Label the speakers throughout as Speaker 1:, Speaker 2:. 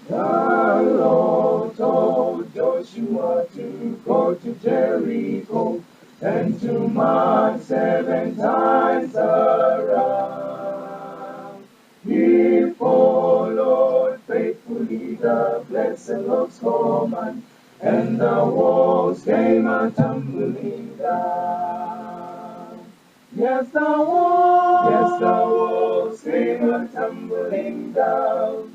Speaker 1: The Lord told Joshua to go to Jericho and to march 7 times around. He followed faithfully the blessed Lord's command, and the walls came a-tumbling down. Yes, the walls came a-tumbling down.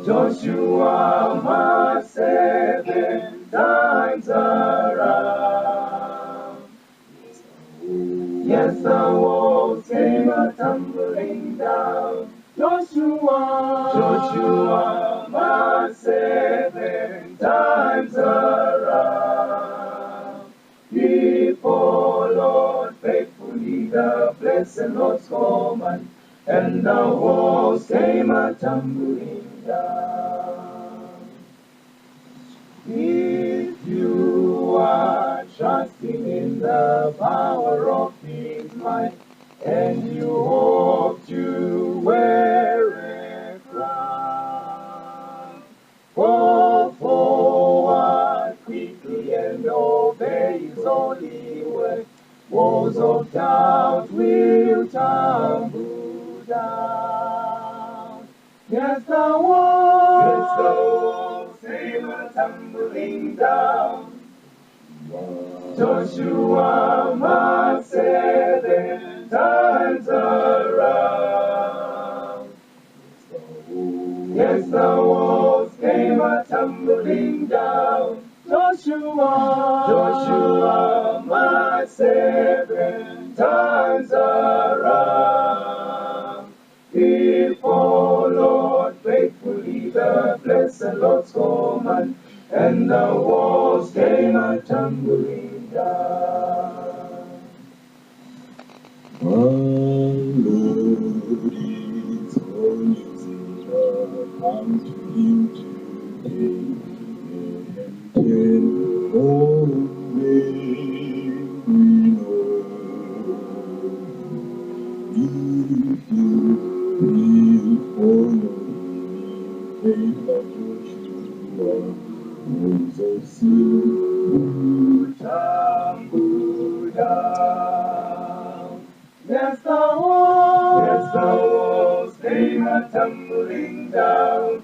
Speaker 1: Joshua marched 7 times around. Yes, the walls came a-tumbling down. Joshua marched 7 times around. He followed faithfully the blessed Lord's command, and the walls came a-tumbling down. If you are trusting in the power of His might, and you hope to wear a crown, go forward quickly and obey His holy word. Walls of doubt will tumble down. Yes, the walls came a-tumbling down. Joshua marched 7 times around. Yes, the walls came a-tumbling down. Joshua marched 7 times around. He followed faithfully the blessed Lord's command, and the walls came a-tumbling down.
Speaker 2: My Lord is on His come to Him today, and all may we know. If you will follow Him, faith like Joshua, walls of sin will
Speaker 1: Tumble down. Yes, the walls came a-tumbling down.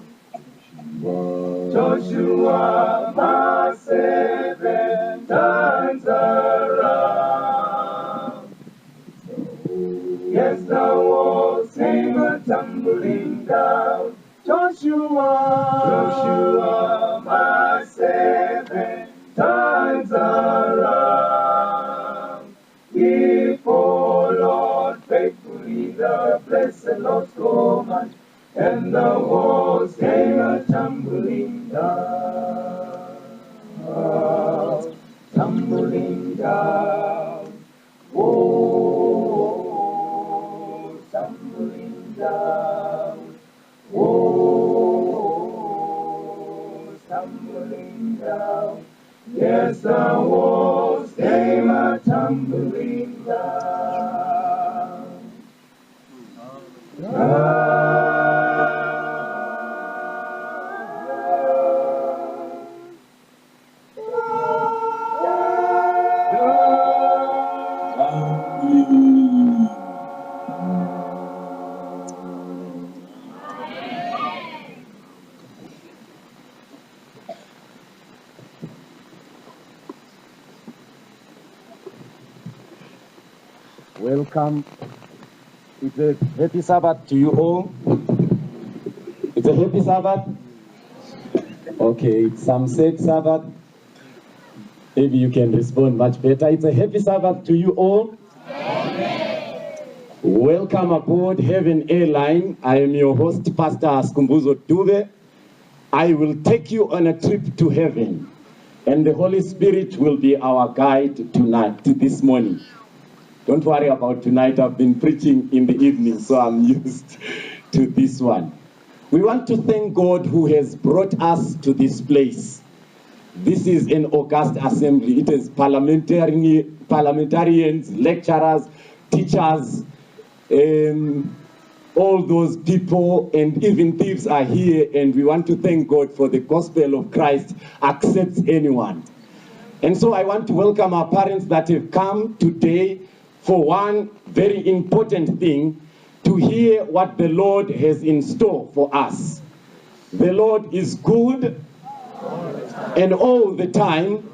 Speaker 1: Joshua marched 7 times around. Yes, the walls came a-tumbling down. Joshua marched 7 times around. He followed faithfully the blessed Lord's command, and the walls came a-tumbling down. Tumbling down. Oh, tumbling down. Oh, tumbling down. Yes, the walls came a-tumbling down.
Speaker 3: Welcome. It's a happy Sabbath to you all. It's a happy Sabbath. Okay, some said Sabbath. Maybe you can respond much better. It's a happy Sabbath to you all. Amen. Welcome aboard Heaven Airline. I am your host, Pastor Skumbuzo Dube. I will take you on a trip to heaven, and the Holy Spirit will be our guide tonight, this morning. Don't worry about tonight. I've been preaching in the evening, so I'm used to this one. We want to thank God who has brought us to this place. This is an august assembly. It is parliamentarians, lecturers, teachers, all those people and even thieves are here, and we want to thank God for the gospel of Christ accepts anyone. And so I want to welcome our parents that have come today for one very important thing, to hear what the Lord has in store for us. The Lord is good and all the time.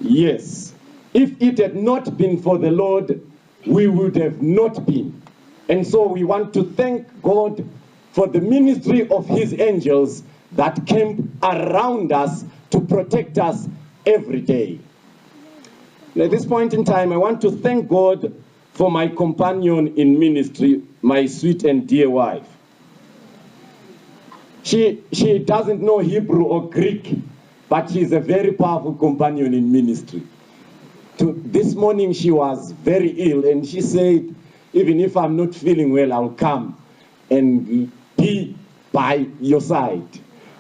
Speaker 3: Yes. If it had not been for the Lord, we would have not been. And so we want to thank God for the ministry of his angels that came around us to protect us every day. At this point in time, I want to thank God for my companion in ministry, my sweet and dear wife. She doesn't know Hebrew or Greek, but she's a very powerful companion in ministry. This morning she was very ill, and she said, even if I'm not feeling well, I'll come and be by your side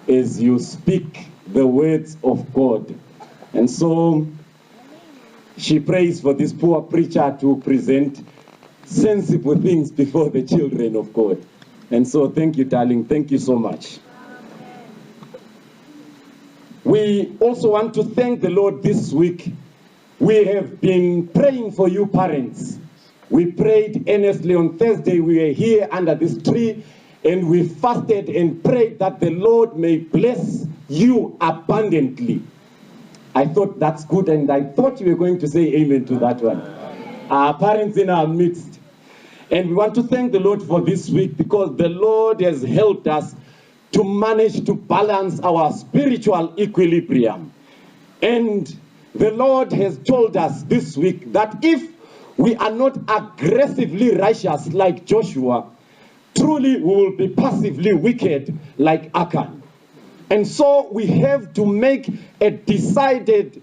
Speaker 3: as you speak the words of God. And so she prays for this poor preacher to present sensible things before the children of God. And so thank you, darling. Thank you so much. We also want to thank the Lord this week. We have been praying for you parents. We prayed earnestly on Thursday. We were here under this tree and we fasted and prayed that the Lord may bless you abundantly. I thought that's good, and I thought you were going to say amen to that one. Our parents in our midst. And we want to thank the Lord for this week, because the Lord has helped us to manage to balance our spiritual equilibrium. And the Lord has told us this week that if we are not aggressively righteous like Joshua, truly we will be passively wicked like Achan. And so we have to make a decided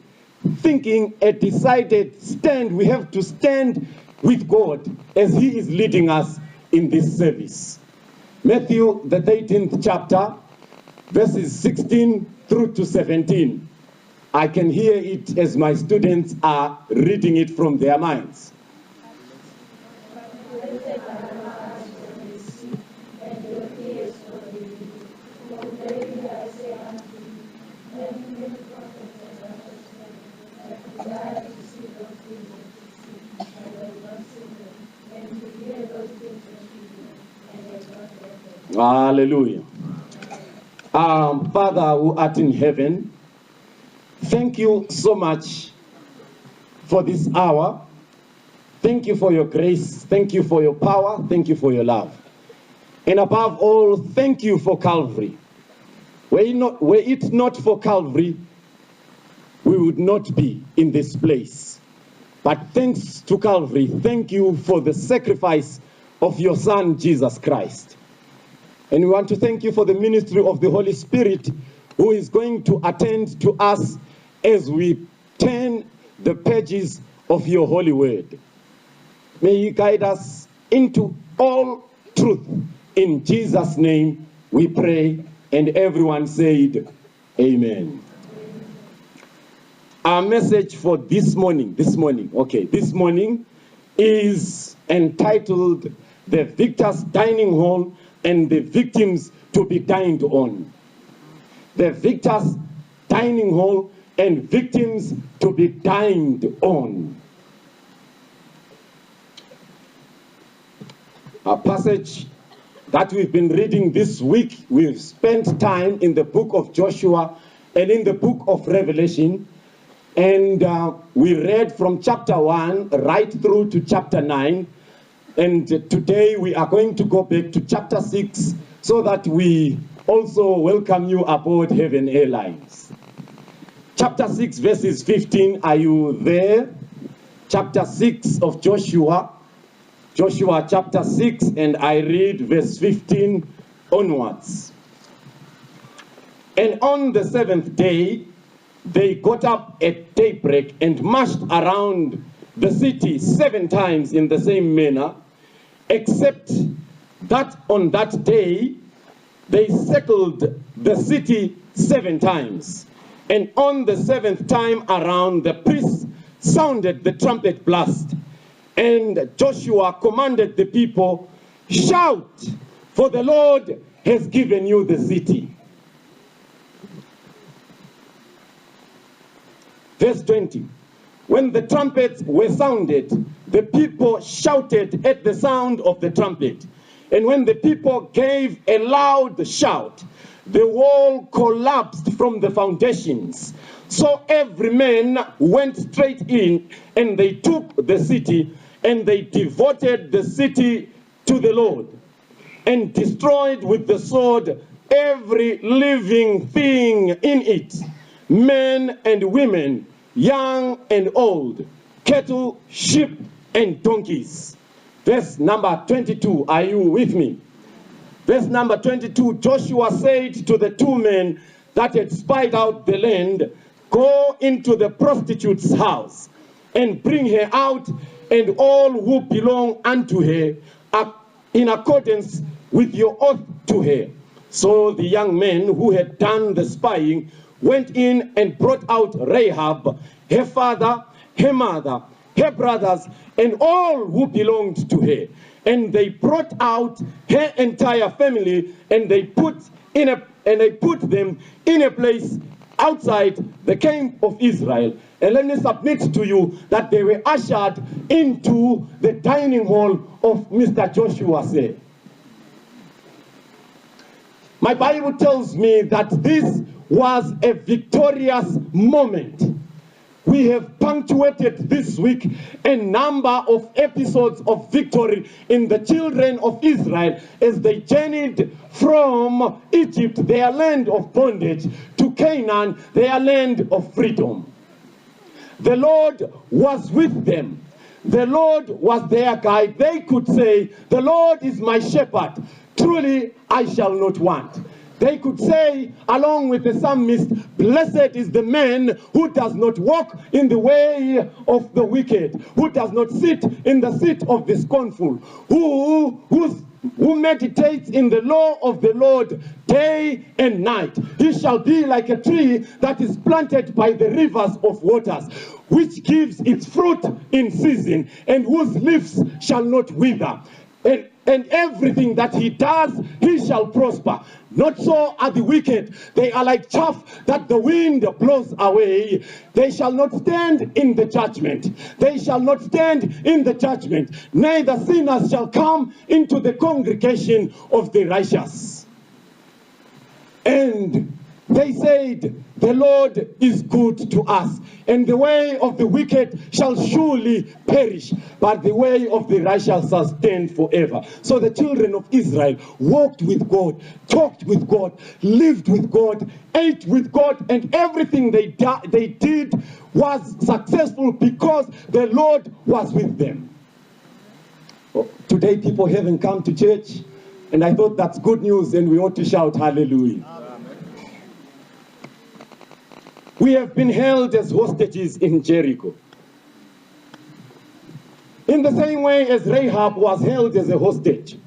Speaker 3: thinking, a decided stand. We have to stand with God as he is leading us in this service. Matthew, the 13th chapter, verses 16 through to 17. I can hear it as my students are reading it from their minds. Hallelujah. Father who art in heaven, thank you so much for this hour. Thank you for your grace. Thank you for your power. Thank you for your love. And above all, thank you for Calvary. Were it not for Calvary, we would not be in this place. But thanks to Calvary, thank you for the sacrifice of your Son, Jesus Christ. And we want to thank you for the ministry of the Holy Spirit, who is going to attend to us as we turn the pages of your holy word. May you guide us into all truth. In Jesus' name we pray, and everyone said, amen. Our message for this morning is entitled The Victor's Dining Hall and the Victims to be Dined On. The Victor's Dining Hall and Victims to be Dined On. A passage that we've been reading this week, we've spent time in the book of Joshua and in the book of Revelation. And we read from chapter 1 right through to chapter 9. And today we are going to go back to chapter 6 so that we also welcome you aboard Heaven Airlines. Chapter 6 verses 15, are you there? Chapter 6 of Joshua. Joshua chapter 6, and I read verse 15 onwards. And on the 7th day, they got up at daybreak and marched around the city 7 times in the same manner, except that on that day they circled the city 7 times. And on the 7th time around, the priests sounded the trumpet blast. And Joshua commanded the people Shout, for the Lord has given you the city. Verse 20. When the trumpets were sounded, the people shouted at the sound of the trumpet. And when the people gave a loud shout, the wall collapsed from the foundations. So every man went straight in, and they took the city, and they devoted the city to the Lord, and destroyed with the sword every living thing in it, men and women, young and old, cattle, sheep, and donkeys. Verse number 22, are you with me? Verse number 22, Joshua said to the two men that had spied out the land, go into the prostitute's house and bring her out, and all who belong unto her, in accordance with your oath to her. So the young men who had done the spying went in and brought out Rahab, her father, her mother, her brothers, and all who belonged to her. And they brought out her entire family, and they put them in a place outside the camp of Israel. And let me submit to you that they were ushered into the dining hall of Mr. Joshua said. My Bible tells me that this was a victorious moment. We have punctuated this week a number of episodes of victory in the children of Israel as they journeyed from Egypt, their land of bondage, to Canaan, their land of freedom. The Lord was with them. The Lord was their guide. They could say, the Lord is my shepherd. Truly, I shall not want. They could say, along with the psalmist, blessed is the man who does not walk in the way of the wicked, who does not sit in the seat of the scornful, who meditates in the law of the Lord day and night. He shall be like a tree that is planted by the rivers of waters, which gives its fruit in season, and whose leaves shall not wither. And everything that he does, he shall prosper. Not so are the wicked. They are like chaff that the wind blows away. They shall not stand in the judgment. They shall not stand in the judgment. Neither sinners shall come into the congregation of the righteous. And they said, the Lord is good to us, and the way of the wicked shall surely perish, but the way of the righteous shall stand forever. So the children of Israel walked with God, talked with God, lived with God, ate with God, and everything they did was successful because the Lord was with them. Today people haven't come to church, and I thought that's good news, and we ought to shout hallelujah. We have been held as hostages in Jericho. In the same way as Rahab was held as a hostage,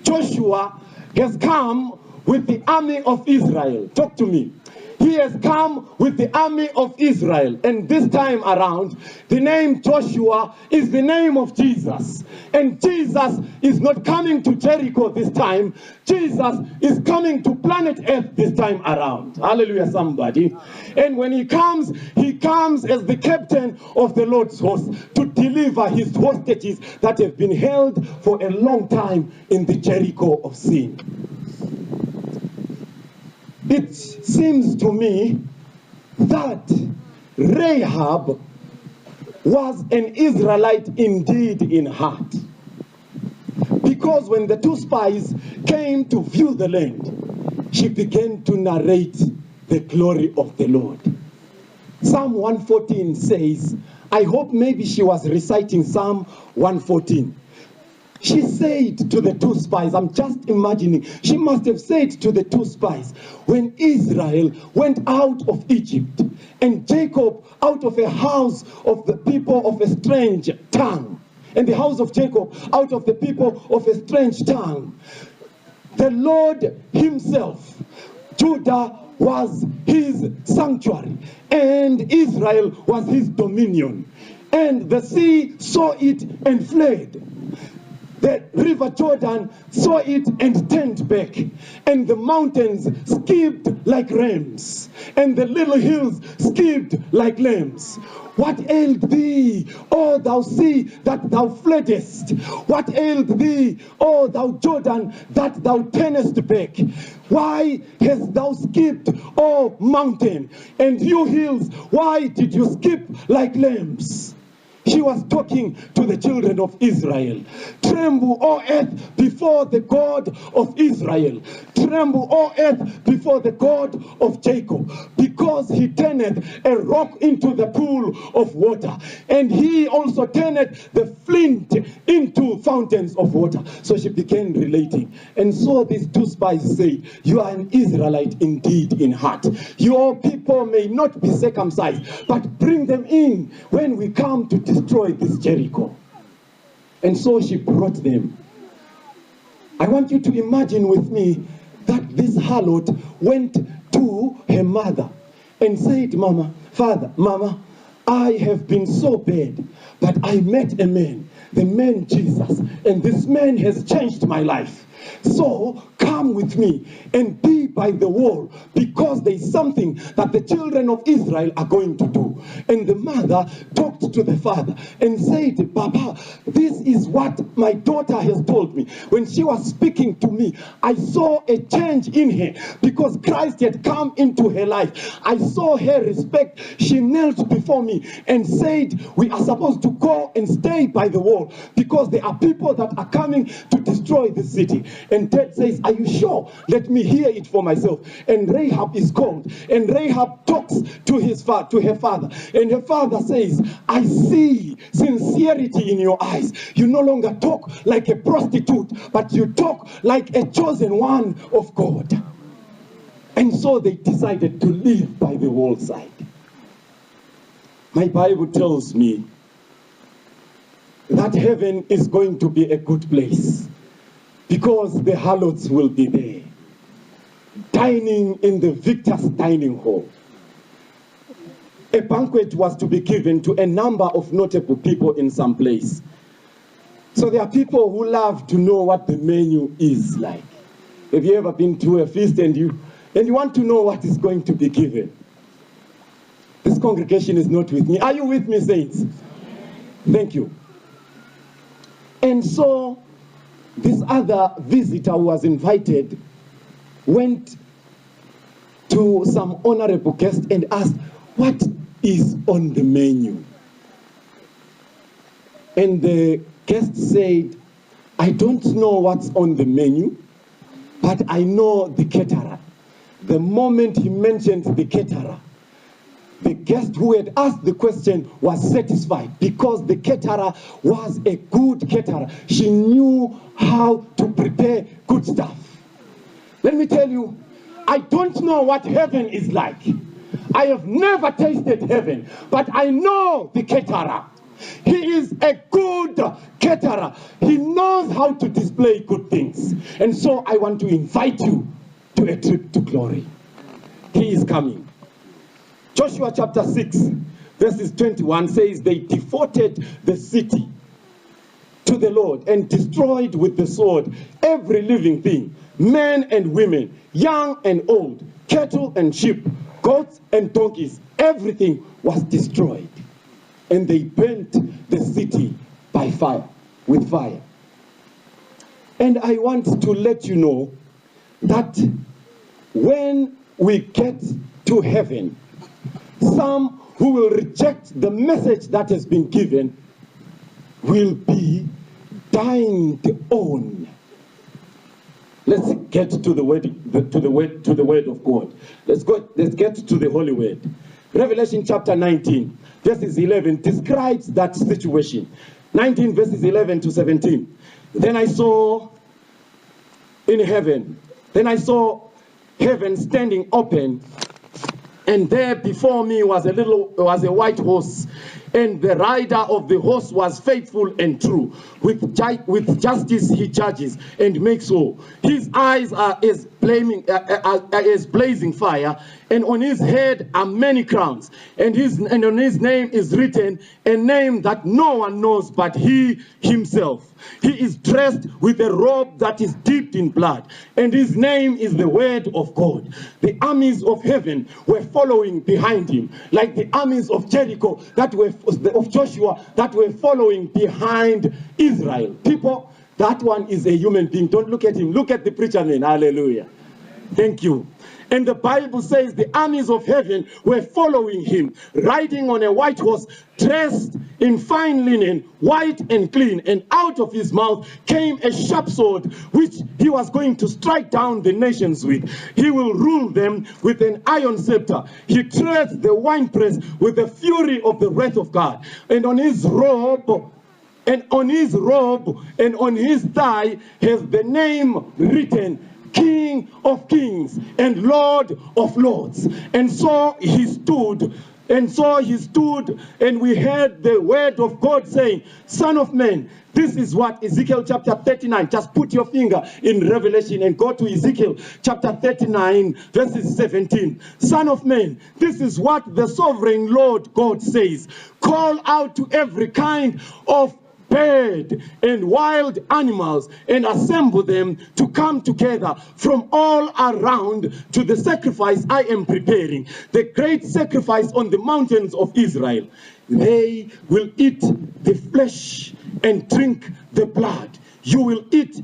Speaker 3: Joshua has come with the army of Israel. Talk to me. He has come with the army of Israel, and this time around, the name Joshua is the name of Jesus. And Jesus is not coming to Jericho this time. Jesus is coming to planet Earth this time around. Hallelujah, somebody. And when he comes as the captain of the Lord's host to deliver his hostages that have been held for a long time in the Jericho of sin. It seems to me that Rahab was an Israelite indeed in heart. Because when the two spies came to view the land, she began to narrate the glory of the Lord. Psalm 114 says, I hope maybe she was reciting Psalm 114. She said to the two spies, I'm just imagining, she must have said to the two spies, when Israel went out of Egypt and Jacob out of a house of the people of a strange tongue, and the house of Jacob out of the people of a strange tongue, the Lord himself, Judah was his sanctuary, and Israel was his dominion, and the sea saw it and fled.
Speaker 4: the river Jordan saw it and turned back, and the mountains skipped like rams, and the little hills skipped like lambs. What ailed thee, O thou sea, that thou fleddest? What ailed thee, O thou Jordan, that thou turnest back? Why hast thou skipped, O mountain? And you hills, why did you skip like lambs? She was talking to the children of Israel. Tremble, O earth, before the God of Israel. Tremble, O earth, before the God of Jacob. Because he turneth a rock into the pool of water. And he also turneth the flint into fountains of water. So she began relating. And so these two spies say, you are an Israelite indeed in heart. Your people may not be circumcised, but bring them in when we come to destroy this Jericho. And so she brought them. I want you to imagine with me that this harlot went to her mother and said, Mama, Father, Mama, I have been so bad, but I met a man, the man Jesus, and this man has changed my life. So come with me and be by the wall, because there is something that the children of Israel are going to do. And the mother talked to the father and said, Papa, this is what my daughter has told me. When she was speaking to me, I saw a change in her because Christ had come into her life. I saw her respect. She knelt before me and said, we are supposed to go and stay by the wall because there are people that are coming to destroy the city. And Ted says, are you sure? Let me hear it for myself. And Rahab is called. And Rahab talks to her father. And her father says, I see sincerity in your eyes. You no longer talk like a prostitute, but you talk like a chosen one of God. And so they decided to live by the wall side. My Bible tells me that heaven is going to be a good place, because the harlots will be there, dining in the victor's dining hall. A banquet was to be given to a number of notable people in some place. So there are people who love to know what the menu is like. Have you ever been to a feast and you want to know what is going to be given? This congregation is not with me. Are you with me, saints? Thank you. And so this other visitor who was invited went to some honorable guest and asked, what is on the menu? And the guest said, I don't know what's on the menu, but I know the caterer. The moment he mentioned the caterer, the guest who had asked the question was satisfied, because the caterer was a good caterer. She knew how to prepare good stuff. Let me tell you, I don't know what heaven is like. I have never tasted heaven, but I know the caterer. He is a good caterer. He knows how to display good things. And so I want to invite you to a trip to glory. He is coming. Joshua chapter 6, verses 21 says, they devoted the city to the Lord and destroyed with the sword every living thing, men and women, young and old, cattle and sheep, goats and donkeys. Everything was destroyed. And they burnt the city by fire, with fire. And I want to let you know that when we get to heaven, some who will reject the message that has been given will be dined on. Let's get to the word, to the word of God. Let's get to the holy word. Revelation chapter 19, verses 11 describes that situation. 19 verses 11 to 17. Then I saw heaven standing open, and there before me was a white horse, and the rider of the horse was faithful and true. With justice he judges and makes war. His eyes are as as blazing fire, and on his head are many crowns, and on his name is written a name that no one knows but he himself. He is dressed with a robe that is dipped in blood, and his name is the Word of God. The armies of heaven were following behind him, like the armies of Jericho of Joshua that were following behind Israel. People, that one is a human being. Don't look at him. Look at the preacher man. Hallelujah. Thank you. And the Bible says the armies of heaven were following him, riding on a white horse, dressed in fine linen, white and clean. And out of his mouth came a sharp sword, which he was going to strike down the nations with. He will rule them with an iron scepter. He treads the winepress with the fury of the wrath of God. And on his robe and on his thigh has the name written, King of Kings and Lord of Lords. And so he stood, and we heard the word of God saying, Son of man, this is what Ezekiel chapter 39, just put your finger in Revelation and go to Ezekiel chapter 39, verses 17. Son of man, this is what the sovereign Lord God says. Call out to every kind of bird and wild animals and assemble them to come together from all around to the sacrifice I am preparing, the great sacrifice on the mountains of Israel. They will eat the flesh and drink the blood. You will eat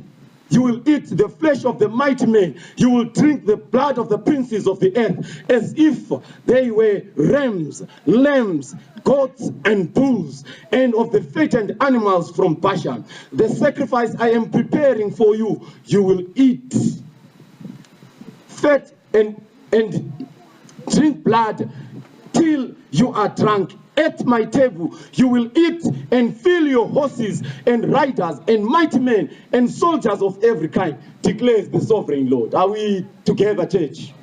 Speaker 4: the flesh of the mighty men. You will drink the blood of the princes of the earth, as if they were rams, lambs, goats, and bulls, and of the fattened animals from Bashan. The sacrifice I am preparing for you, you will eat fat and drink blood till you are drunk. At my table you will eat and fill your horses and riders and mighty men and soldiers of every kind, declares the sovereign Lord. Are we together, church?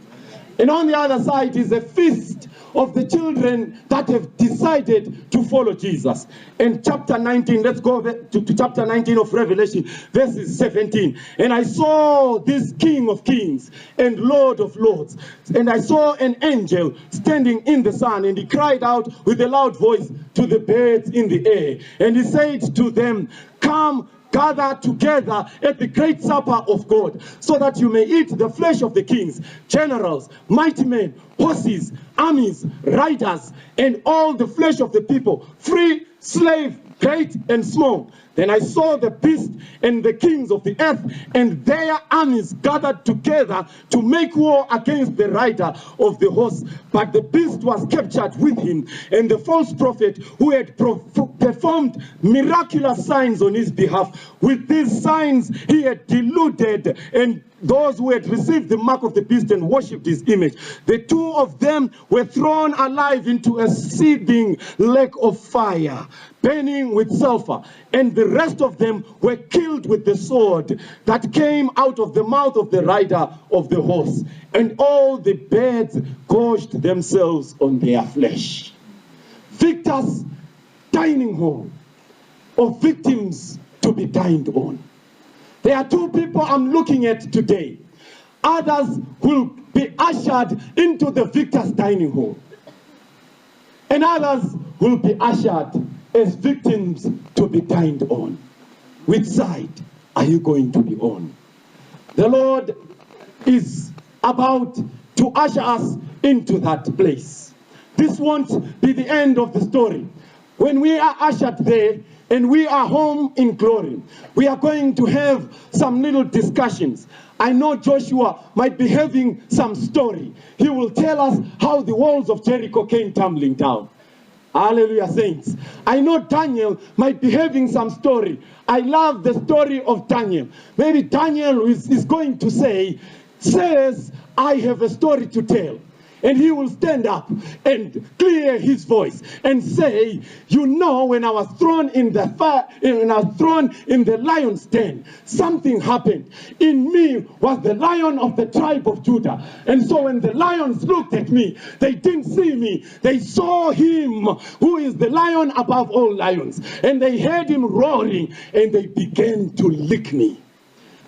Speaker 4: And on the other side is a feast of the children that have decided to follow Jesus. And chapter 19, let's go to chapter 19 of Revelation, verses 17. And I saw this King of Kings and Lord of Lords. And I saw an angel standing in the sun, and he cried out with a loud voice to the birds in the air. And he said to them, Come, gather together at the great supper of God, so that you may eat the flesh of the kings, generals, mighty men, horses, armies, riders, and all the flesh of the people, free, slave, great and small. Then I saw the beast and the kings of the earth and their armies gathered together to make war against the rider of the horse. But the beast was captured with him, and the false prophet who had performed miraculous signs on his behalf. With these signs he had deluded and those who had received the mark of the beast and worshipped his image. The two of them were thrown alive into a seething lake of fire, burning with sulfur, and the rest of them were killed with the sword that came out of the mouth of the rider of the horse. And all the birds gorged themselves on their flesh. Victor's dining hall of victims to be dined on. There are two people I'm looking at today. Others will be ushered into the victor's dining hall, and others will be ushered as victims to be dined on. Which side are you going to be on? The Lord is about to usher us into that place. This won't be the end of the story. When we are ushered there and we are home in glory, we are going to have some little discussions. I know Joshua might be having some story. He will tell us how the walls of Jericho came tumbling down. Hallelujah, saints. I know Daniel might be having some story. I love the story of Daniel. Maybe Daniel is going to say, says, I have a story to tell. And he will stand up and clear his voice and say, you know, when I was thrown in the fire, when I was thrown in the lion's den, something happened. In me was the lion of the tribe of Judah. And so when the lions looked at me, they didn't see me. They saw him who is the lion above all lions. And they heard him roaring, and they began to lick me.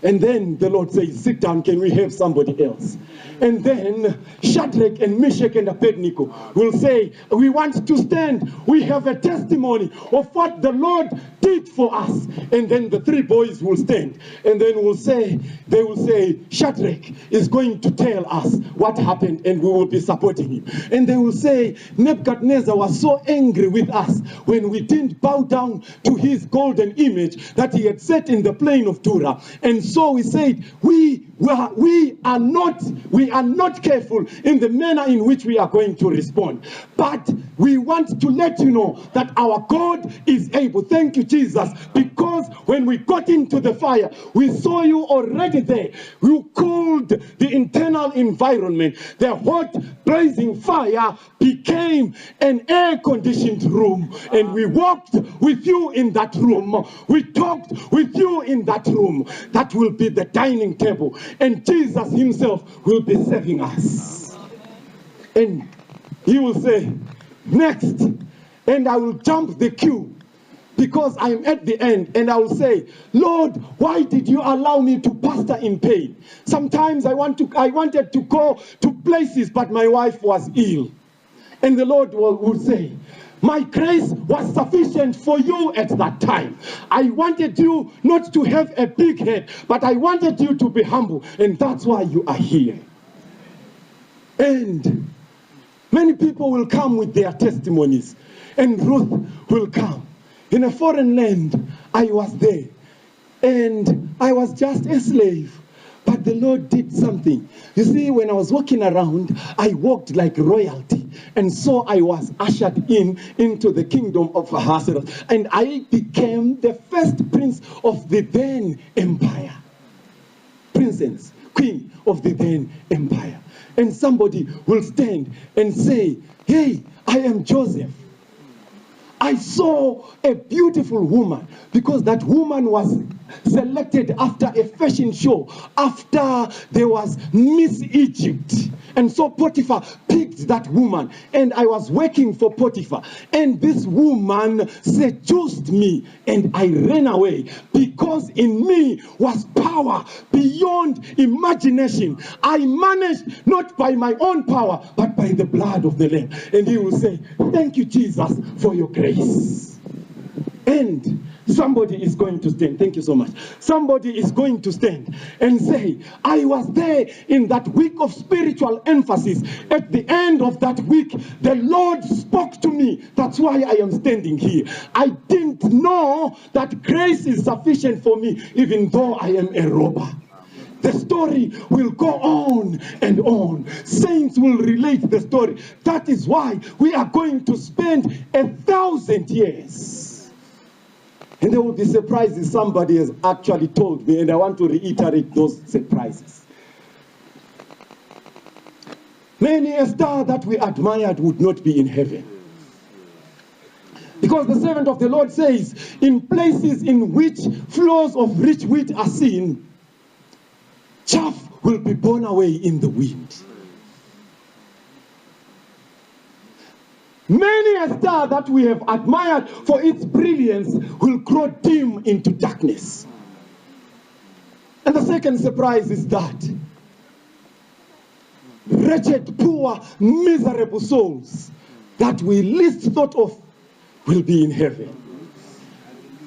Speaker 4: And then the Lord says, sit down, can we have somebody else? And then Shadrach and Meshach and Abednego will say, we want to stand. We have a testimony of what the Lord did for us. And then the three boys will stand. And then they will say, Shadrach is going to tell us what happened and we will be supporting him. And they will say, Nebuchadnezzar was so angry with us when we didn't bow down to his golden image that he had set in the plain of Dura. And so we said, we are not careful in the manner in which we are going to respond. But we want to let you know that our God is able. Thank you, Jesus, because when we got into the fire, we saw you already there. You cooled the internal environment. The hot blazing fire became an air-conditioned room, and we walked with you in that room. We talked with you in that room. That will be the dining table, and Jesus himself will be serving us. And he will say, next, and I will jump the queue because I'm at the end, and I will say, Lord, why did you allow me to pastor in pain? Sometimes I wanted to go to places, but my wife was ill. And the Lord would say, my grace was sufficient for you at that time. I wanted you not to have a big head, but I wanted you to be humble, and that's why you are here. And many people will come with their testimonies, and Ruth will come. In a foreign land, I was there, and I was just a slave. But the Lord did something. You see, when I was walking around, I walked like royalty. And so I was ushered into the kingdom of Ahasuerus. And I became the first prince of the then empire. Princess, queen of the then empire. And somebody will stand and say, hey, I am Joseph. I saw a beautiful woman, because that woman was selected after a fashion show, after there was Miss Egypt. And so Potiphar picked that woman, and I was working for Potiphar. And this woman seduced me, and I ran away, because in me was power beyond imagination. I managed not by my own power, but by the blood of the Lamb. And he will say, thank you, Jesus, for your grace. And somebody is going to stand. Thank you so much. Somebody is going to stand and say, I was there in that week of spiritual emphasis. At the end of that week, the Lord spoke to me. That's why I am standing here. I didn't know that grace is sufficient for me, even though I am a robber. The story will go on and on. Saints will relate the story. That is why we are going to spend 1,000 years. And they will be surprised if somebody has actually told me, and I want to reiterate those surprises. Many a star that we admired would not be in heaven. Because the servant of the Lord says, in places in which flows of rich wheat are seen, chaff will be borne away in the wind. Many a star that we have admired for its brilliance will grow dim into darkness. And the second surprise is that wretched, poor, miserable souls that we least thought of will be in heaven.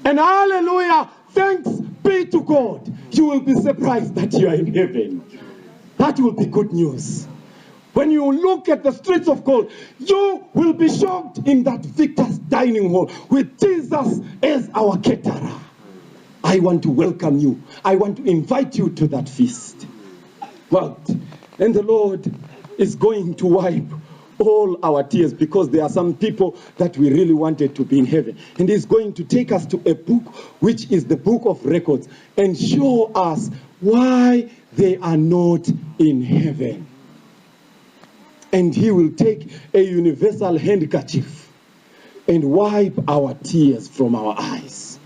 Speaker 4: And hallelujah, thanks be to God, you will be surprised that you are in heaven. That will be good news. When you look at the streets of gold, you will be shocked in that victor's dining hall with Jesus as our caterer. I want to welcome you. I want to invite you to that feast. Well, and the Lord is going to wipe all our tears, because there are some people that we really wanted to be in heaven. And he's going to take us to a book which is the book of records and show us why they are not in heaven. And he will take a universal handkerchief and wipe our tears from our eyes.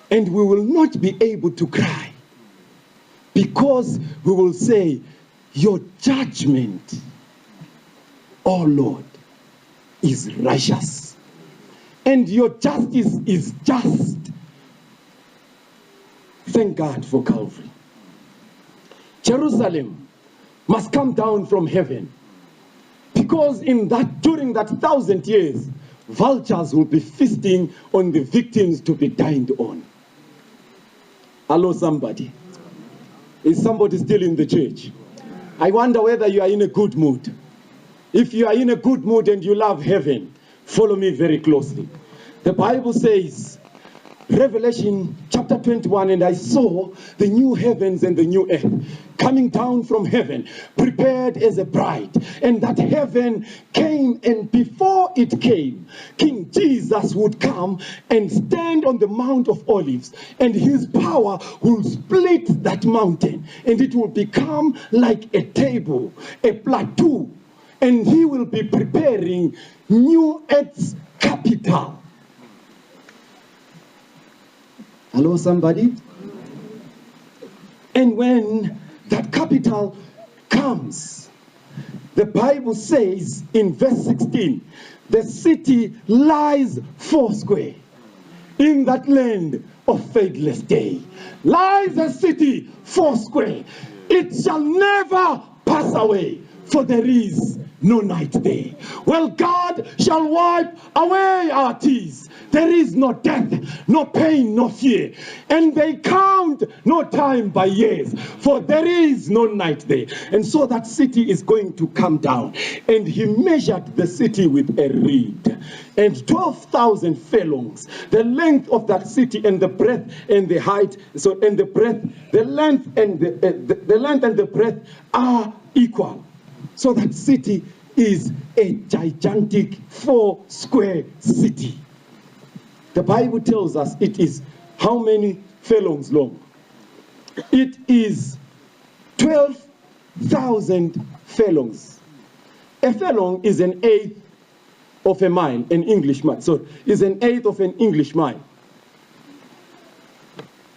Speaker 4: And we will not be able to cry, because we will say, your judgment, oh Lord, is righteous, and your justice is just. Thank God for Calvary. Jerusalem must come down from heaven, because during that 1,000 years, vultures will be feasting on the victims to be dined on. Hello, somebody. Is somebody still in the church? I wonder whether you are in a good mood. If you are in a good mood and you love heaven, follow me very closely. The Bible says, Revelation chapter 21, and I saw the new heavens and the new earth coming down from heaven, prepared as a bride. And that heaven came, and before it came, King Jesus would come and stand on the Mount of Olives, and his power will split that mountain, and it will become like a table, a plateau, and he will be preparing new earth's capital. Hello, somebody? And when that capital comes, the Bible says in verse 16, the city lies foursquare. In that land of faithless day lies a city foursquare. It shall never pass away, for there is no night there. Well, God shall wipe away our tears. There is no death, no pain, no fear. And they count no time by years, for there is no night there. And so that city is going to come down. And he measured the city with a reed, and 12,000 furlongs, the length of that city, and the breadth and the height, and the breadth, the length and the length and the breadth are equal. So that city is a gigantic four-square city. The Bible tells us it is how many furlongs long? It is 12,000 furlongs. A furlong is an eighth of a mile, an English mile. So is an eighth of an English mile.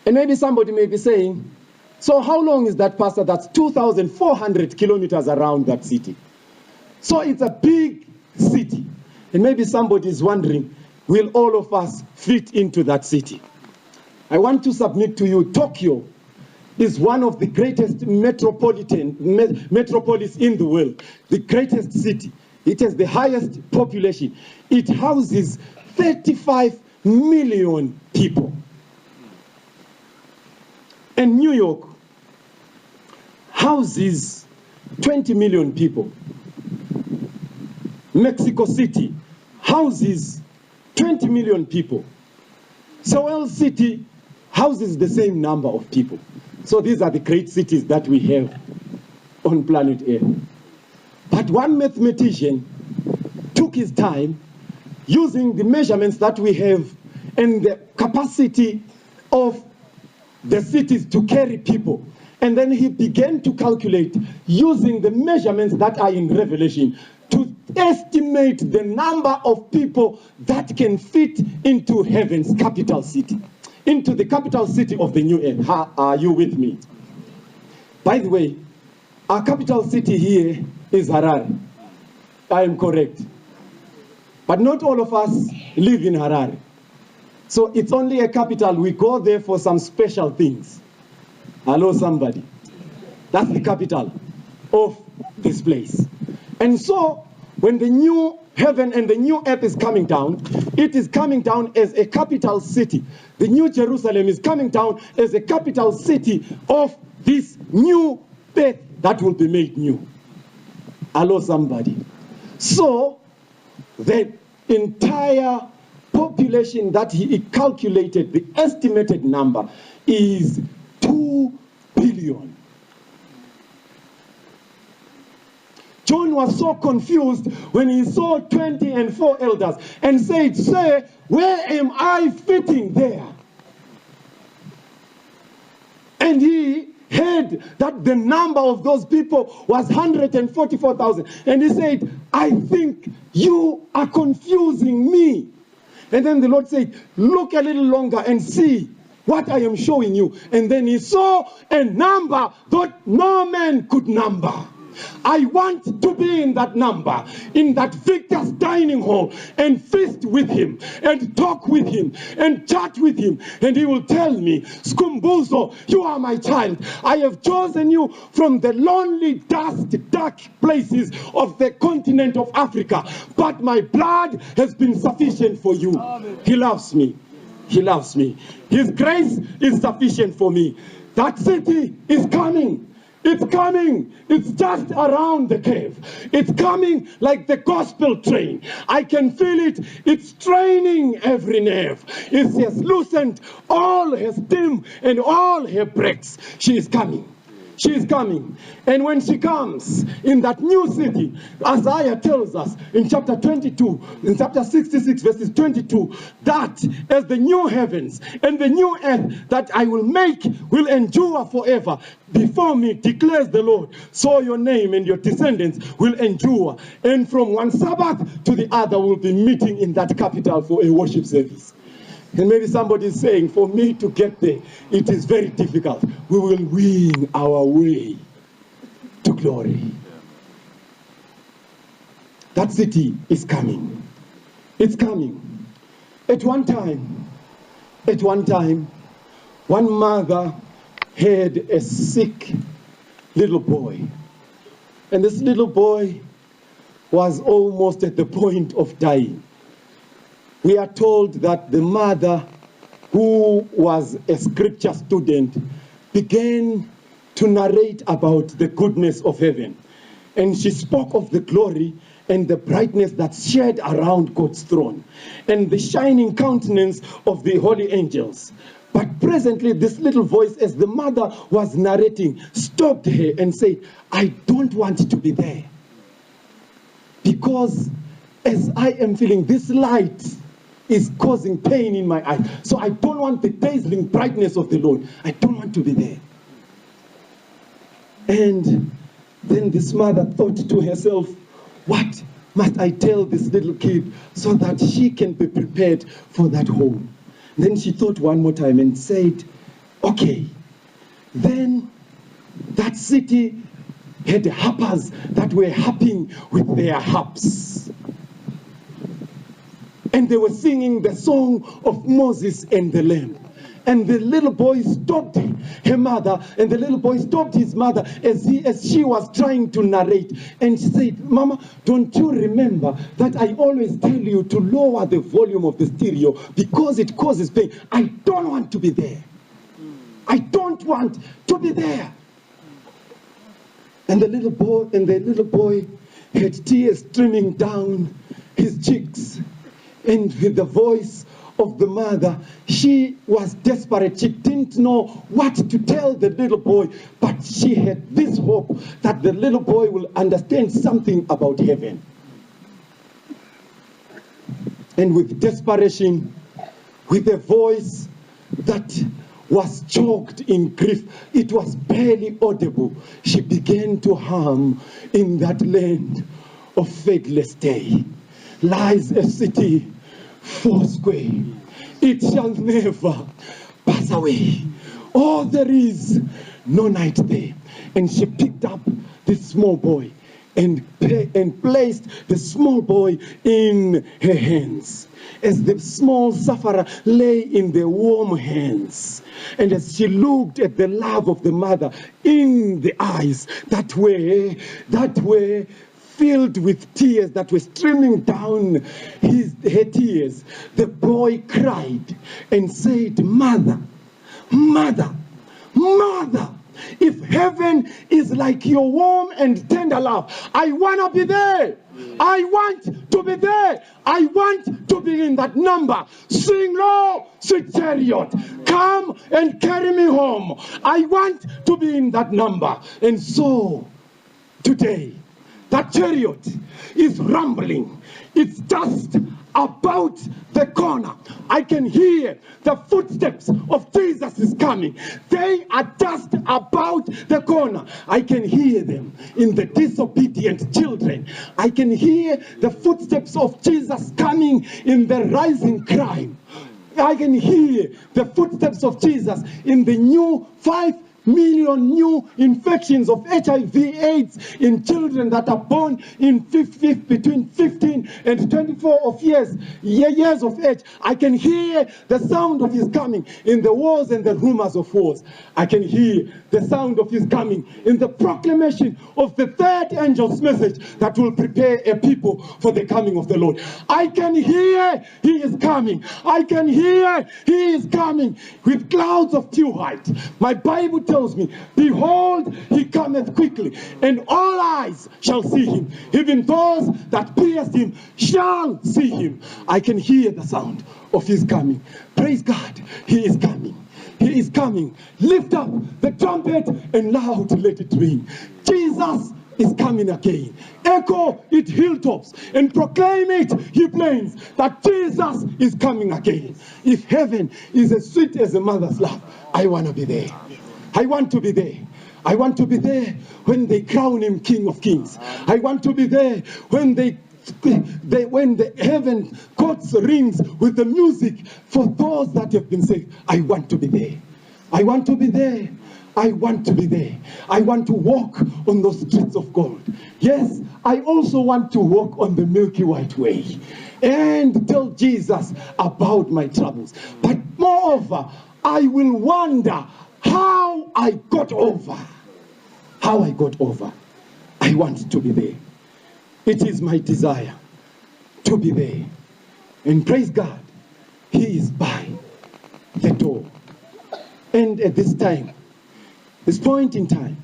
Speaker 4: And maybe somebody may be saying, so how long is that, Pastor? That's 2,400 kilometers around that city. So it's a big city. And maybe somebody is wondering, will all of us fit into that city? I want to submit to you, Tokyo is one of the greatest metropolis in the world, the greatest city. It has the highest population. It houses 35 million people. And New York houses 20 million people. Mexico City houses 20 million people. Seoul City houses the same number of people. So these are the great cities that we have on planet Earth. But one mathematician took his time using the measurements that we have and the capacity of the cities to carry people. And then he began to calculate using the measurements that are in Revelation to estimate the number of people that can fit into heaven's capital city, into the capital city of the new earth. Are you with me? By the way, our capital city here is Harare. I am correct. But not all of us live in Harare. So it's only a capital. We go there for some special things. Hello, somebody. That's the capital of this place. And so, when the new heaven and the new earth is coming down, it is coming down as a capital city. The new Jerusalem is coming down as a capital city of this new earth that will be made new. Hello, somebody. So, the entire population that he calculated, the estimated number, is 2 billion. John was so confused when he saw 20 and 4 elders and said, "Sir, where am I fitting there?" And he heard that the number of those people was 144,000. And he said, "I think you are confusing me." And then the Lord said, "Look a little longer and see what I am showing you." And then he saw a number that no man could number. I want to be in that number, in that victor's dining hall, and feast with him, and talk with him, and chat with him. And he will tell me, Skumbuzo, you are my child. I have chosen you from the lonely, dust, dark places of the continent of Africa. But my blood has been sufficient for you. He loves me. He loves me. His grace is sufficient for me. That city is coming. It's coming. It's just around the cave. It's coming like the gospel train. I can feel it. It's training every nerve. It has loosened all her steam and all her brakes. She is coming. She is coming. And when she comes in that new city, Isaiah tells us in chapter 22, in chapter 66, verses 22, that as the new heavens and the new earth that I will make will endure forever before me, declares the Lord, so your name and your descendants will endure. And from one Sabbath to the other, we'll be meeting in that capital for a worship service. And maybe somebody is saying, for me to get there, it is very difficult. We will win our way to glory. That city is coming. It's coming. At one time, one mother had a sick little boy. And this little boy was almost at the point of dying. We are told that the mother, who was a scripture student, began to narrate about the goodness of heaven. And she spoke of the glory and the brightness that shed around God's throne, and the shining countenance of the holy angels. But presently, this little voice, as the mother was narrating, stopped her and said, I don't want to be there. Because as I am feeling, this light is causing pain in my eyes. So I don't want the dazzling brightness of the Lord. I don't want to be there. And then this mother thought to herself, what must I tell this little kid so that she can be prepared for that home? Then she thought one more time and said, okay, then that city had harpers that were harping with their harps. And they were singing the song of Moses and the Lamb. And the little boy stopped her mother, and the little boy stopped his mother as she was trying to narrate. And she said, Mama, don't you remember that I always tell you to lower the volume of the stereo because it causes pain? I don't want to be there. I don't want to be there. And the little boy had tears streaming down his cheeks. And with the voice of the mother, she was desperate. She didn't know what to tell the little boy, but she had this hope that the little boy will understand something about heaven. And with desperation, with a voice that was choked in grief, it was barely audible, she began to hum, in that land of faithless day lies a city foursquare. It shall never pass away. Oh, there is no night there. And she picked up this small boy and placed the small boy in her hands. As the small sufferer lay in the warm hands, and as she looked at the love of the mother in the eyes that were filled with tears that were streaming down her tears, the boy cried and said, Mother, Mother, Mother, if heaven is like your warm and tender love, I want to be there. I want to be there. I want to be in that number. Sing low, sweet chariot. Come and carry me home. I want to be in that number. And so, today, that chariot is rumbling. It's just about the corner. I can hear the footsteps of Jesus is coming. They are just about the corner. I can hear them in the disobedient children. I can hear the footsteps of Jesus coming in the rising crime. I can hear the footsteps of Jesus in the new 5 million new infections of HIV/AIDS in children that are born in between 15 and 24 years of age. I can hear the sound of his coming in the wars and the rumors of wars. I can hear the sound of his coming in the proclamation of the third angel's message that will prepare a people for the coming of the Lord. I can hear he is coming. I can hear he is coming with clouds of dew white. My Bible tells me, behold, he cometh quickly, and all eyes shall see him. Even those that pierced him shall see him. I can hear the sound of his coming. Praise God, he is coming. He is coming. Lift up the trumpet and loud let it ring. Jesus is coming again. Echo it hilltops and proclaim it, ye plains, that Jesus is coming again. If heaven is as sweet as a mother's love, I want to be there. I want to be there. I want to be there when they crown him King of Kings. I want to be there when when the heaven courts rings with the music for those that have been saved. I want to be there. I want to be there. I want to be there. I want to walk on those streets of gold. Yes, I also want to walk on the Milky White Way and tell Jesus about my troubles. But moreover, I will wonder how I got over. How I got over. I want to be there. It is my desire to be there. And praise God, he is by the door. And at this time, this point in time,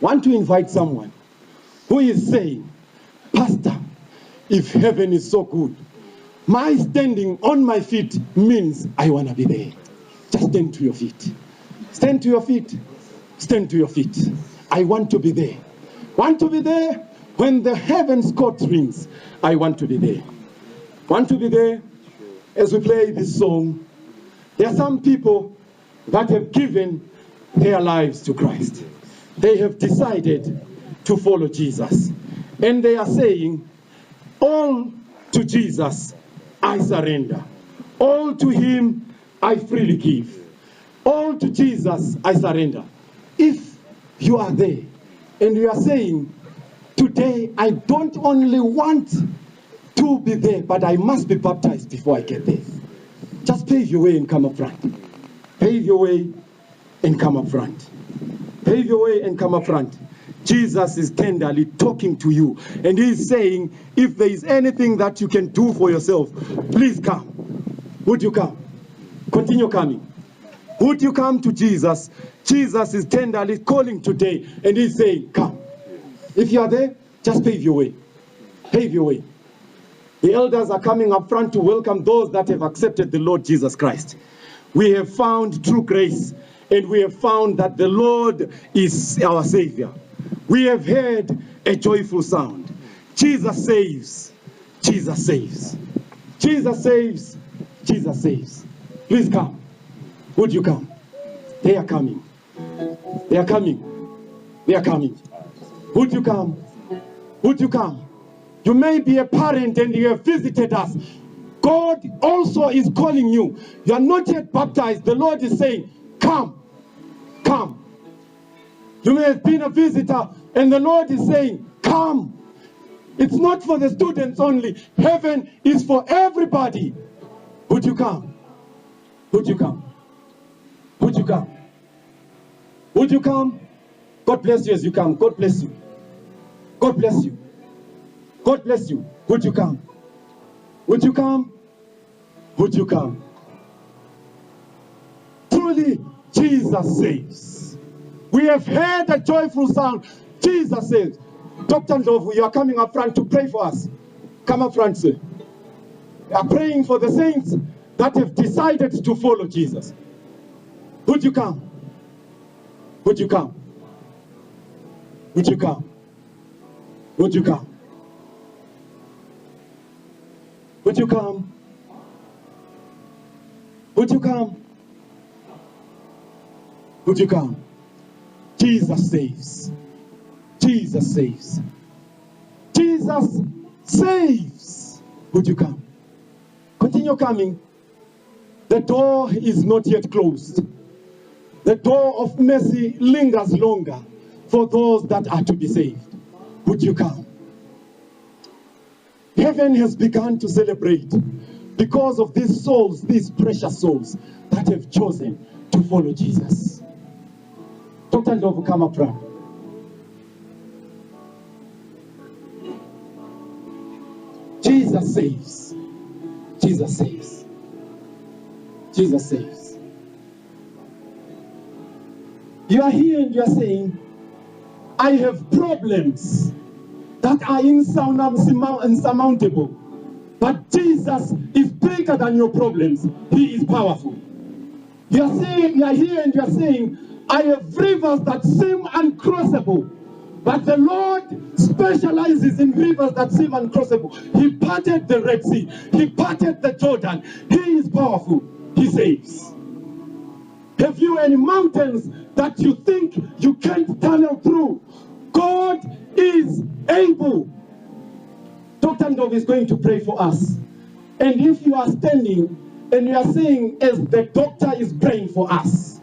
Speaker 4: I want to invite someone who is saying, Pastor, if heaven is so good, my standing on my feet means I want to be there. Just stand to your feet. Stand to your feet. Stand to your feet. I want to be there. Want to be there when the heavens court rings. I want to be there. Want to be there as we play this song. There are some people that have given their lives to Christ. They have decided to follow Jesus. And they are saying, all to Jesus I surrender. All to him I freely give. All to Jesus I surrender. If you are there and you are saying, today I don't only want to be there, but I must be baptized before I get there. Just pave your way and come up front. Pave your way and come up front. Pave your way and come up front. Jesus is tenderly talking to you, and he's saying, if there is anything that you can do for yourself, please come. Would you come? Continue coming. Would you come to Jesus? Jesus is tenderly calling today, and he's saying, come. If you are there, just pave your way. Pave your way. The elders are coming up front to welcome those that have accepted the Lord Jesus Christ. We have found true grace, and we have found that the Lord is our Savior. We have heard a joyful sound. Jesus saves. Jesus saves. Jesus saves. Jesus saves. Please come. Would you come? They are coming. They are coming. They are coming. Would you come? Would you come? You may be a parent and you have visited us. God also is calling you. You are not yet baptized. The Lord is saying, come. Come. You may have been a visitor and the Lord is saying, come. It's not for the students only. Heaven is for everybody. Would you come? Would you come? Would you come? Would you come? God bless you as you come. God bless you. God bless you. God bless you. Would you come? Would you come? Would you come? Truly, Jesus saves. We have heard a joyful sound. Jesus saves. Dr. Ndlovu, you are coming up front to pray for us. Come up front, sir. We are praying for the saints that have decided to follow Jesus. Would you come? Would you come? Would you come? Would you come? Would you come? Would you come? Would you come? Jesus saves. Jesus saves. Jesus saves. Would you come? Continue coming. The door is not yet closed. the door of mercy lingers longer for those that are to be saved. Would you come? Heaven has begun to celebrate because of these souls, these precious souls that have chosen to follow Jesus. Dr. Ndlovu, come up front. Jesus saves. Jesus saves. Jesus saves. You are here and you are saying, I have problems that are insurmountable. But Jesus is bigger than your problems. He is powerful. You are saying, you are here and you are saying, I have rivers that seem uncrossable. But the Lord specializes in rivers that seem uncrossable. He parted the Red Sea. He parted the Jordan. He is powerful. He saves. Have you any mountains that you think you can't tunnel through? God is able. Dr. Ndlovu is going to pray for us. And if you are standing and you are saying, as the doctor is praying for us,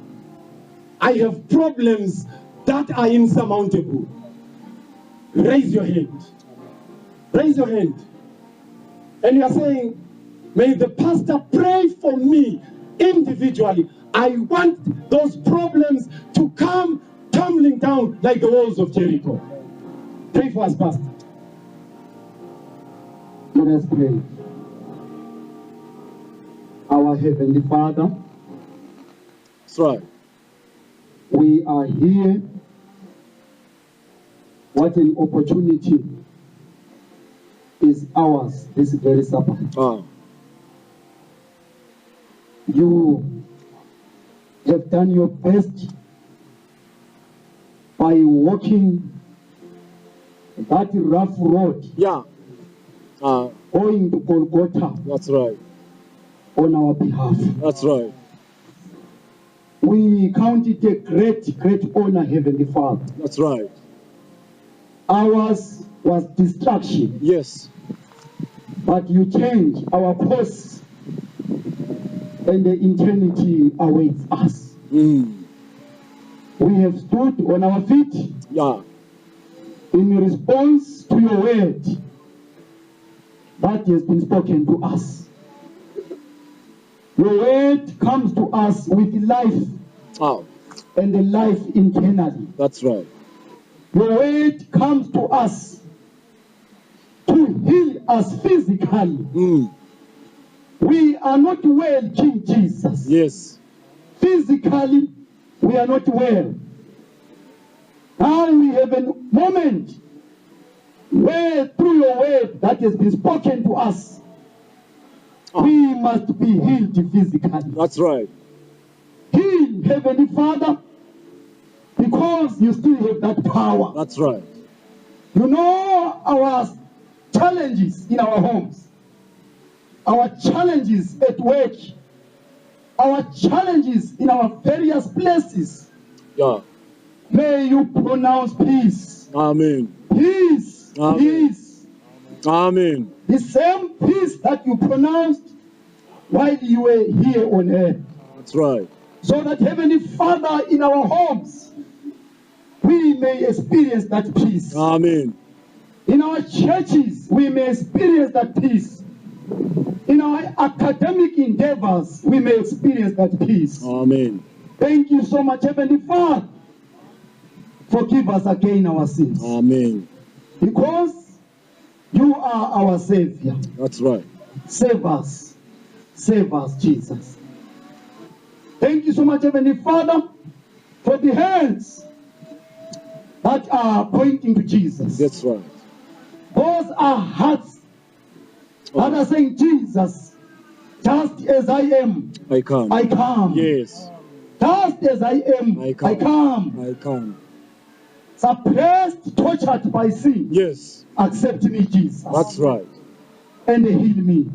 Speaker 4: I have problems that are insurmountable. Raise your hand. Raise your hand. And you are saying, may the pastor pray for me individually. I want those problems to come tumbling down like the walls of Jericho. Pray for us, Pastor.
Speaker 5: Let us pray. Our Heavenly Father,
Speaker 4: That's right.
Speaker 5: we are here. What an opportunity is ours this very supper. You have done your best by walking that rough road
Speaker 4: Yeah.
Speaker 5: going to Golgotha
Speaker 4: That's right.
Speaker 5: on our behalf.
Speaker 4: That's right.
Speaker 5: We count it a great, great honor, Heavenly Father.
Speaker 4: That's right.
Speaker 5: Ours was distraction,
Speaker 4: Yes.
Speaker 5: but you changed our course, and the eternity awaits us. We have stood on our feet
Speaker 4: Yeah.
Speaker 5: in response to your word that has been spoken to us. Your word comes to us with life
Speaker 4: Oh,
Speaker 5: and the life internally.
Speaker 4: that's right.
Speaker 5: Your word comes to us to heal us physically. We are not well, King Jesus.
Speaker 4: Yes.
Speaker 5: Physically, we are not well. Now we have a moment where through your word that has been spoken to us, we must be healed physically.
Speaker 4: That's right.
Speaker 5: Heal, Heavenly Father, because you still have that power.
Speaker 4: That's right.
Speaker 5: You know our challenges in our homes, our challenges at work, our challenges in our various places.
Speaker 4: Yeah.
Speaker 5: May you pronounce peace.
Speaker 4: Amen.
Speaker 5: Peace.
Speaker 4: Amen.
Speaker 5: Peace.
Speaker 4: Amen.
Speaker 5: The same peace that you pronounced while you were here on earth.
Speaker 4: That's right.
Speaker 5: So that, Heavenly Father, in our homes, we may experience that peace.
Speaker 4: Amen.
Speaker 5: In our churches, we may experience that peace. In our academic endeavors, we may experience that peace.
Speaker 4: Amen.
Speaker 5: Thank you so much, Heavenly Father. Forgive us again our sins.
Speaker 4: Amen.
Speaker 5: Because you are our Savior.
Speaker 4: That's right.
Speaker 5: Save us. Save us, Jesus. Thank you so much, Heavenly Father, for the hands that are pointing to Jesus.
Speaker 4: That's right.
Speaker 5: Those are hearts that are saying, Jesus, just as I am,
Speaker 4: I come.
Speaker 5: I come.
Speaker 4: Yes.
Speaker 5: Just as I am,
Speaker 4: I come.
Speaker 5: I come.
Speaker 4: I come.
Speaker 5: Suppressed, tortured by sin,
Speaker 4: Yes.
Speaker 5: accept me, Jesus.
Speaker 4: That's right.
Speaker 5: And heal me.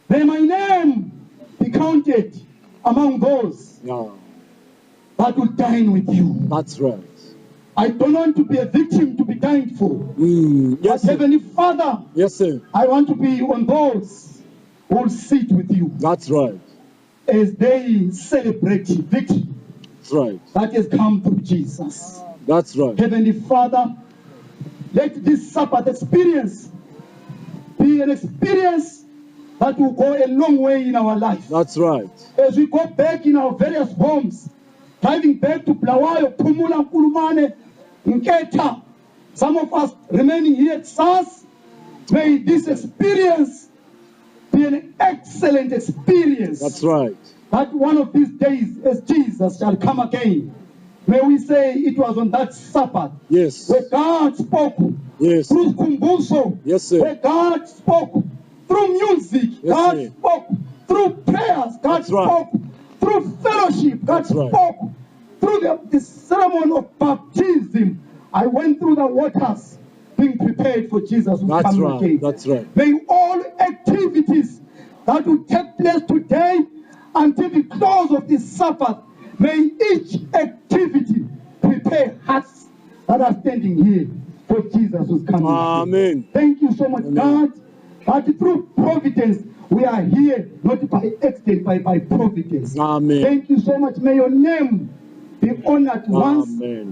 Speaker 5: May my name be counted among those
Speaker 4: Yeah.
Speaker 5: that will dine with you.
Speaker 4: That's right.
Speaker 5: I don't want to be a victim to be dined for.
Speaker 4: Yes,
Speaker 5: But
Speaker 4: sir.
Speaker 5: Heavenly Father,
Speaker 4: Yes, sir.
Speaker 5: I want to be on those who will sit with you
Speaker 4: That's right.
Speaker 5: as they celebrate victory
Speaker 3: That's right.
Speaker 5: that has come through Jesus.
Speaker 3: That's right.
Speaker 5: Heavenly Father, let this Sabbath experience be an experience that will go a long way in our life.
Speaker 3: That's right.
Speaker 5: As we go back in our various homes, driving back to Blawayo, Pumula, Kulumane, Nketa, some of us remaining here at SARS, may this experience be an excellent experience.
Speaker 3: That's right.
Speaker 5: That one of these days, as Jesus shall come again, may we say it was on that Sabbath
Speaker 3: Yes.
Speaker 5: where God spoke
Speaker 3: Yes.
Speaker 5: through Kumbuso,
Speaker 3: Yes, sir.
Speaker 5: where God spoke through music,
Speaker 3: Yes,
Speaker 5: God
Speaker 3: sir.
Speaker 5: spoke through prayers, God
Speaker 3: That's right.
Speaker 5: spoke through fellowship, God
Speaker 3: That's right.
Speaker 5: spoke through the ceremony of baptism. I went through the waters being prepared for Jesus who
Speaker 3: That's
Speaker 5: come
Speaker 3: right.
Speaker 5: again.
Speaker 3: That's right.
Speaker 5: May all activities that will take place today until the close of this Sabbath, may each activity prepare hearts that are standing here for Jesus who's coming.
Speaker 3: Amen.
Speaker 5: Thank you so much,
Speaker 3: Amen.
Speaker 5: God, that through providence we are here, not by accident, by providence.
Speaker 3: Amen.
Speaker 5: Thank you so much. May your name be honored once
Speaker 3: Amen.